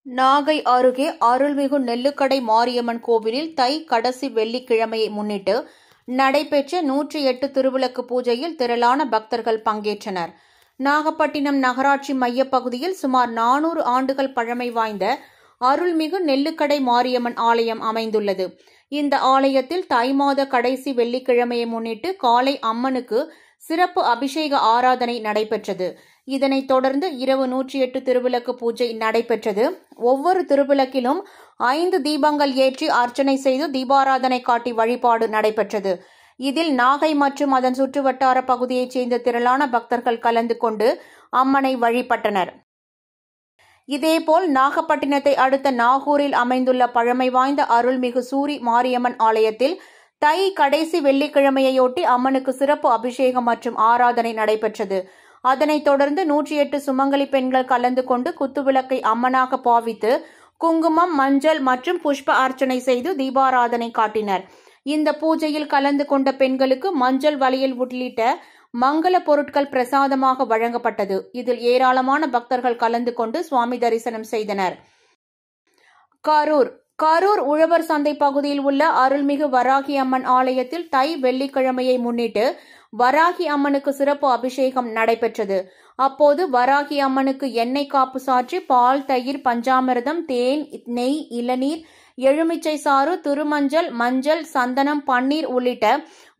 நாகை அருகே அருள்மிகு நெல்லுக்கடை மாரியம்மன் கோவிலில் தை கடைசி வெள்ளிக்கிழமையை முன்னிட்டு நடைபெற்ற 108 திருவிளக்கு பூஜையில் திரளான பக்தர்கள் பங்கேற்றனர். நாகப்பட்டினம் நகராட்சி மையப்பகுதியில் சுமார் 400 ஆண்டுகள் பழமை வாய்ந்த அருள்மிகு நெல்லுக்கடை மாரியம்மன் ஆலயம் அமைந்துள்ளது. இந்த ஆலயத்தில் தை மாத கடைசி வெள்ளிக்கிழமையை முன்னிட்டு காலை அம்மனுக்கு சிறப்பு அபிஷேக ஆராதனை நடைபெற்றது. இதனைத் தொடர்ந்து இரவு 108 திருவிளக்கு பூஜை நடைபெற்றது. ஒவ்வொரு திருவிளக்கிலும் 5 தீபங்கள் ஏற்றி அர்ச்சனை செய்து தீபாராதனை காட்டி வழிபாடு நடைபெற்றது. இதில் நாகை மற்றும் அதன் சுற்றுவட்டார பகுதியைச் சேர்ந்த திரளான பக்தர்கள் கலந்து கொண்டு அம்மனை வழிபட்டனர். இதேபோல் நாகப்பட்டினத்தை அடுத்த நாகூரில் அமைந்துள்ள பழமை வாய்ந்த அருள்மிகு சூரி மாரியம்மன் ஆலயத்தில் தை கடைசி வெள்ளிக்கிழமையொட்டி அம்மனுக்கு சிறப்பு அபிஷேகம் மற்றும் ஆராதனை நடைபெற்றது. அதனைத் தொடர்ந்து 108 சுமங்கலி பெண்கள் கலந்து கொண்டு குத்துவிளக்கை அம்மனாக பாவித்து குங்குமம், மஞ்சள் மற்றும் புஷ்ப அர்ச்சனை செய்து தீபாராதனை காட்டினர். இந்த பூஜையில் கலந்து கொண்ட பெண்களுக்கு மஞ்சள் வளையல் உள்ளிட்ட மங்கள பொருட்கள் பிரசாதமாக வழங்கப்பட்டது. இதில் ஏராளமான பக்தர்கள் கலந்து கொண்டு சுவாமி தரிசனம் செய்தனர். கரூர் உழவர் சந்தை பகுதியில் உள்ள அருள்மிகு வராகி அம்மன் ஆலயத்தில் தை வெள்ளிக்கிழமையை முன்னிட்டு வராகி அம்மனுக்கு சிறப்பு அபிஷேகம் நடைபெற்றது. அப்போது வராகி அம்மனுக்கு எண்ணெய் காப்பு சாற்றி பால், தயிர், பஞ்சாமிர்தம், தேன், நெய், இளநீர், எலுமிச்சை சாறு, திருமஞ்சள், மஞ்சள், சந்தனம், பன்னீர் உள்ளிட்ட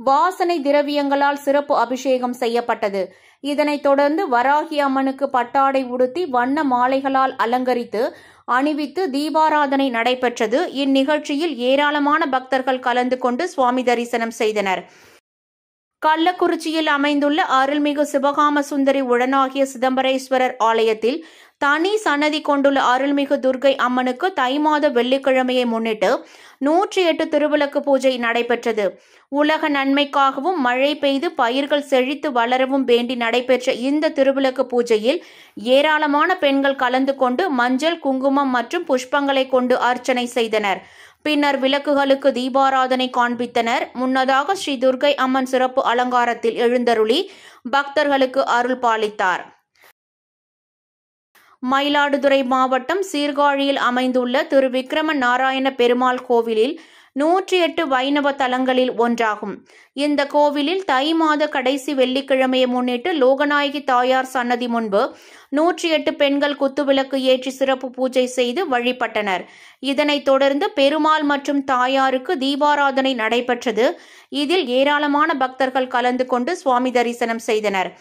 வாசனை திரவியங்களால் சிறப்பு அபிஷேகம் செய்யப்பட்டது. இதனைத் தொடர்ந்து வராகி அம்மனுக்கு பட்டாடை உடுத்தி வண்ண மாலைகளால் அலங்கரித்து அணிவித்து தீபாராதனை நடைபெற்றது. இந்நிகழ்ச்சியில் ஏராளமான பக்தர்கள் கலந்து கொண்டு சுவாமி தரிசனம் செய்தனர். கள்ளக்குறிச்சியில் அமைந்துள்ள அருள்மிகு சிவகாம சுந்தரி உடனாகிய சிதம்பரேஸ்வரர் ஆலயத்தில் தனி சன்னதி கொண்டுள்ள அருள்மிகு துர்க்கை அம்மனுக்கு தை மாத வெள்ளிக்கிழமையை முன்னிட்டு 108 திருவிளக்கு பூஜை நடைபெற்றது. உலக நன்மைக்காகவும் மழை பெய்து பயிர்கள் செழித்து வளரவும் வேண்டி நடைபெற்ற இந்த திருவிளக்கு பூஜையில் ஏராளமான பெண்கள் கலந்து கொண்டு மஞ்சள், குங்குமம் மற்றும் புஷ்பங்களை கொண்டு அர்ச்சனை செய்தனர். பின்னர் விளக்குகளுக்கு தீபாராதனை காண்பித்தனர். முன்னதாக ஸ்ரீ துர்க்கை அம்மன் சிறப்பு அலங்காரத்தில் எழுந்தருளி பக்தர்களுக்கு அருள் பாலித்தார். மயிலாடுதுறை மாவட்டம் சீர்காழியில் அமைந்துள்ள திரு விக்கிரம நாராயண பெருமாள் கோவிலில் 108 வைணவ தலங்களில் ஒன்றாகும். இந்த கோவிலில் தை மாத கடைசி வெள்ளிக்கிழமையை முன்னிட்டு லோகநாயகி தாயார் சன்னதி முன்பு 108 பெண்கள் குத்துவிளக்கு ஏற்றி சிறப்பு பூஜை செய்து வழிபட்டனர். இதனைத் தொடர்ந்து பெருமாள் மற்றும் தாயாருக்கு தீபாராதனை நடைபெற்றது. இதில் ஏராளமான பக்தர்கள் கலந்து கொண்டு சுவாமி தரிசனம் செய்தனர்.